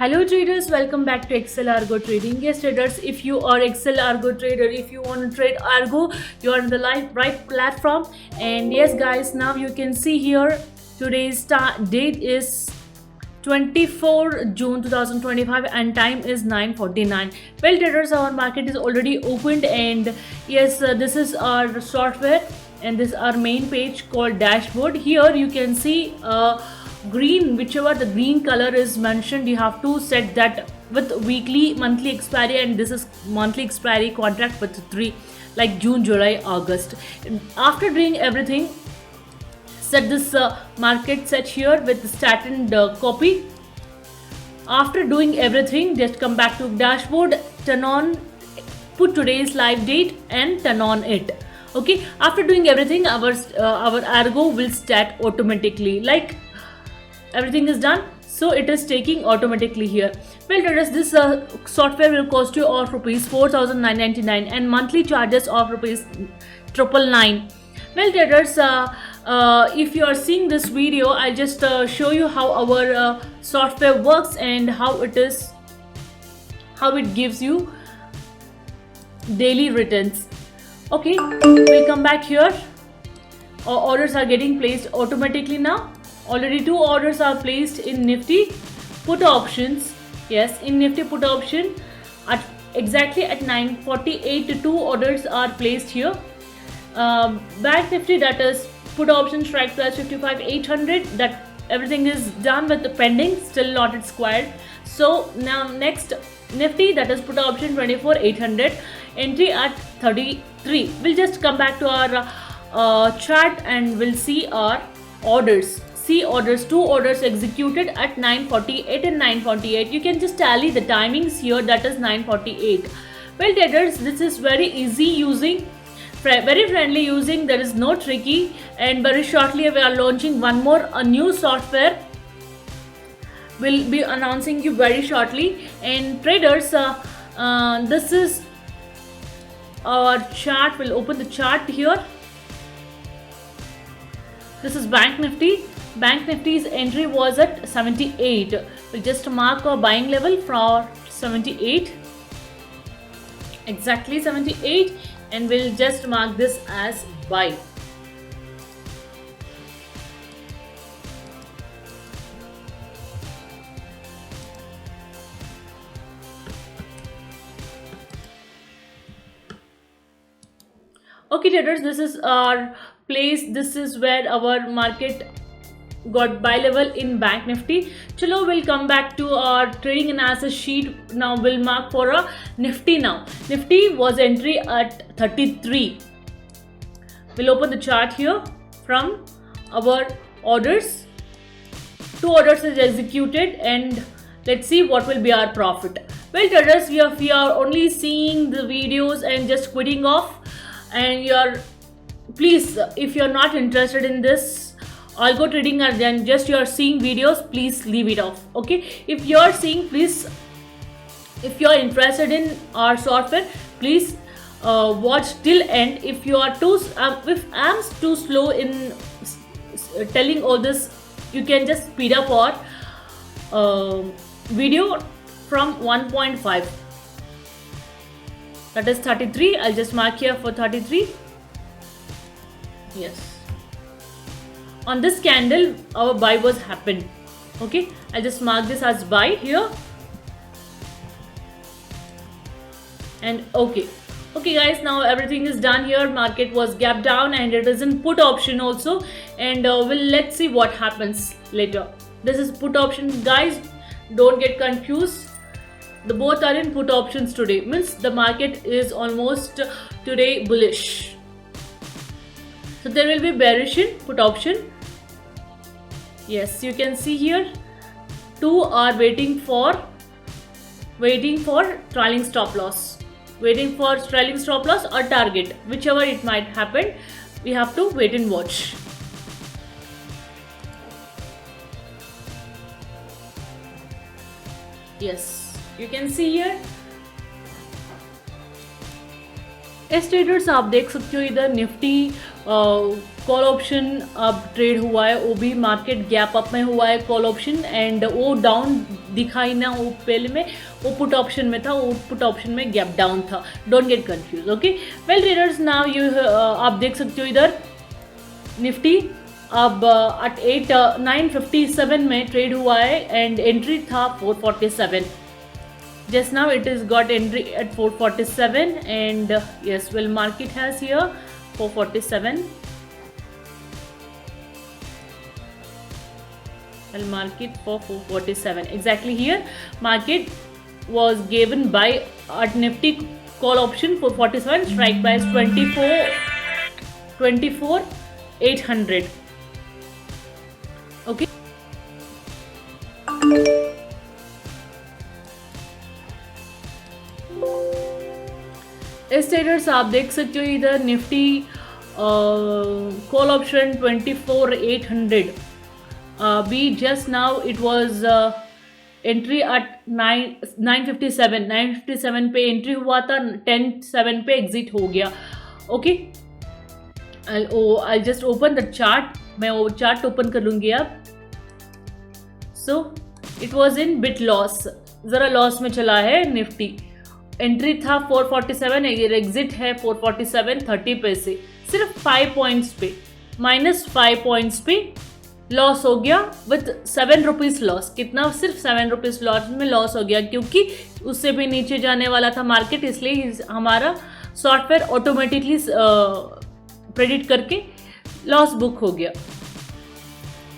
Hello traders, welcome back to Excel Argo Trading. Yes traders, if you are Excel Argo trader, if you want to trade Argo, you are on the right platform. And yes guys, now you can see here today's date is 24 June 2025 and time is 9:49. Well traders, our market is already opened and yes, this is our software and this is our main page called dashboard. Here you can see green, whichever the green color is mentioned, you have to set that with weekly, monthly expiry, and this is monthly expiry contract with 3 like June, July, August. After doing everything, set this market set here with stat and copy. After doing everything, just come back to dashboard, turn on, put today's live date and turn on it. Okay, after doing everything, our Argo will start automatically. Like everything is done, so it is taking automatically here. Well traders, this software will cost you of rupees 4,999 and monthly charges of rupees 999. Well traders, if you are seeing this video, I'll just show you how our software works and how it gives you daily returns. Okay, we'll come back here. Our orders are getting placed automatically now. Already 2 orders are placed in Nifty put options. Yes, in Nifty put option at exactly at 9:48, 2 orders are placed here. Bank Nifty, that is put option strike price 55,800, that everything is done with the pending, still not expired. So now next Nifty, that is put option 24,800, entry at 33. We'll just come back to our chart and we'll see our orders. See orders, 2 orders executed at 9:48 and 9:48. You can just tally the timings here, that is 9:48. Well traders, this is very easy using, very friendly using, there is no tricky, and very shortly we are launching one more a new software. We'll be announcing you very shortly. And traders, this is our chart. We'll open the chart here. This is Bank Nifty. Bank Nifty's entry was at 78. We'll just mark our buying level for 78, exactly 78, and we'll just mark this as buy. Okay traders, this is our place. This is where our market got buy level in Bank Nifty. Chalo, we'll come back to our trading analysis sheet. Now we'll mark for a Nifty now. Nifty was entry at 33. We'll open the chart here from our orders. 2 orders is executed and let's see what will be our profit. Well traders, we are only seeing the videos and just quitting off, and please, if you're not interested in this algo trading or then just you are seeing videos, please leave it off. Okay, if you are seeing, please, if you are interested in our software, please watch till end. If you are if I'm too slow in telling all this, you can just speed up our video from 1.5, that is 33. I'll just mark here for 33. Yes, on this candle our buy was happened. Okay, I'll just mark this as buy here. And okay guys, now everything is done here. Market was gap down and it is in put option also, and let's see what happens later. This is put option guys, don't get confused. The both are in put options today, means the market is almost today bullish, so there will be bearish in put option. Yes, you can see here 2 are waiting for trailing stop loss, waiting for trailing stop loss or target, whichever it might happen. We have to wait and watch. Yes, you can see here. S traders, आप देख सकते हो इधर Nifty call option अब trade हुआ है, वो भी मार्केट गैप अप में हुआ है कॉल ऑप्शन, एंड वो डाउन दिखाई ना, वो पहले में वो पुट ऑप्शन में था, वो पुट ऑप्शन में गैप डाउन था. Don't get confuse. Okay well traders, now you आप देख सकते हो इधर निफ्टी अब एट 957 में ट्रेड हुआ है एंड एंट्री था 447. Just now it is got entry at 447 and yes, well market has here 447. Well market for 447 exactly here. Market was given by at Nifty call option 447, strike price 24,800. Okay. इस traders आप देख सकते हो इधर Nifty call option 24,800 be just now it was entry eight 957 पे entry हुआ था, 10:07 पे एग्जिट हो गया. Okay I just open the chart, मैं वो चार्ट ओपन कर लूँगी अब. So it was in bit loss, ज़रा लॉस में चला है निफ्टी. एंट्री था 447, एग्जिट है 447.30 पे से, सिर्फ 5 पॉइंट्स पे, -5 पॉइंट्स पे लॉस हो गया विथ 7 रुपीज़ लॉस. कितना? सिर्फ 7 रुपीज़ लॉस में लॉस हो गया, क्योंकि उससे भी नीचे जाने वाला था मार्केट, इसलिए हमारा सॉफ्टवेयर ऑटोमेटिकली प्रेडिक्ट करके लॉस बुक हो गया.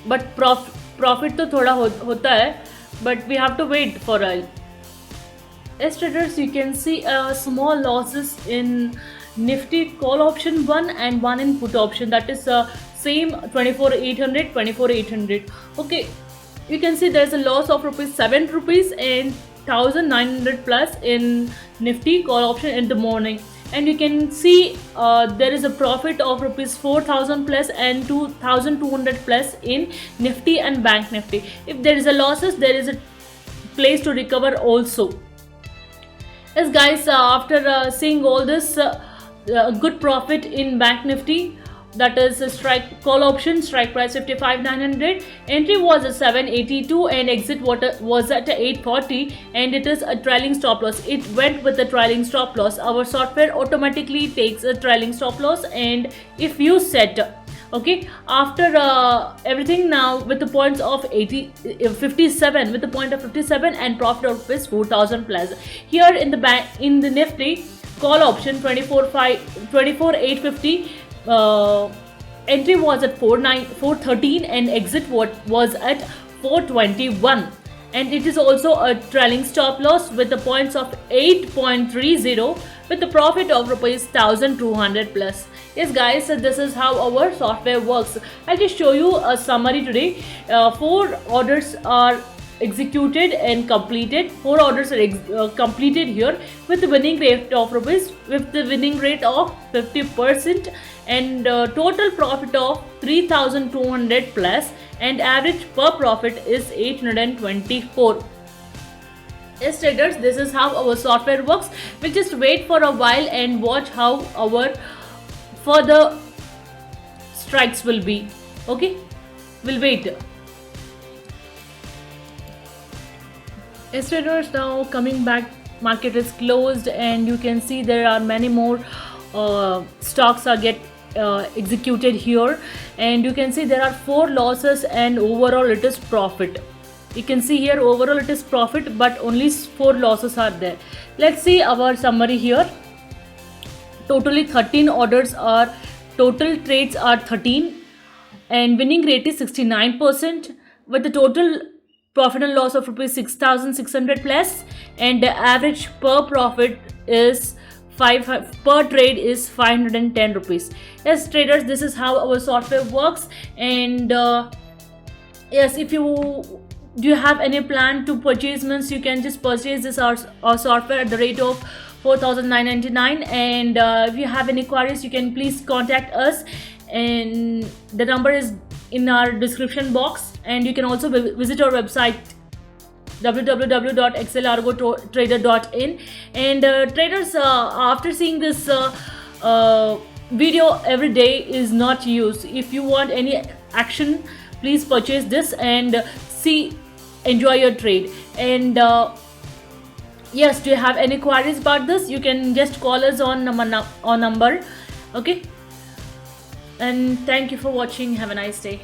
बट प्रॉफिट तो थोड़ा होता है, but we have to wait for a. As traders, you can see small losses in Nifty call option 1 and 1 in put option, that is same 24,800. Okay, you can see there's a loss of ₹7 and 1,900 plus in Nifty call option in the morning, and you can see there is a profit of ₹4,000 plus and 2,200 plus in Nifty and Bank Nifty. If there is a losses, there is a place to recover also. Yes guys, after seeing all this good profit in Bank Nifty, that is strike call option, strike price 55,900, entry was at 782 and exit was at 840, and it is a trailing stop loss. It went with the trailing stop loss. Our software automatically takes a trailing stop loss, and if you set okay after everything now with the points of 57, with the point of 57 and profit of 4,000 plus. Here in the bank, in the Nifty call option 24,850, entry was at 413 and exit was at 421, and it is also a trailing stop loss with the points of 8.30 with the profit of ₹1,200 plus. Yes guys, so this is how our software works. I'll just show you a summary today. 4 orders are executed and completed. 4 orders are completed here with the winning rate of of 50% and total profit of 3,200 plus, and average per profit is 824. Yes traders, this is how our software works. We'll just wait for a while and watch how our further strikes will be. Okay, we'll wait. Yes traders, now coming back, market is closed and you can see there are many more stocks are executed here, and you can see there are 4 losses and overall it is profit. You can see here overall it is profit, but only 4 losses are there. Let's see our summary here. Totally 13 orders are, total trades are 13, and winning rate is 69% with the total profit and loss of ₹6,600 plus, and the average per profit is per trade is ₹510. Yes traders, this is how our software works. And yes, if you do you have any plan to purchase, means you can just purchase this our software at the rate of 4,999, and if you have any queries you can please contact us, and the number is in our description box, and you can also visit our website www.excelargotrader.in. and traders, after seeing this video every day is not used. If you want any action, please purchase this and see, enjoy your trade. And yes, do you have any queries about this? You can just call us on number. Okay, and thank you for watching. Have a nice day.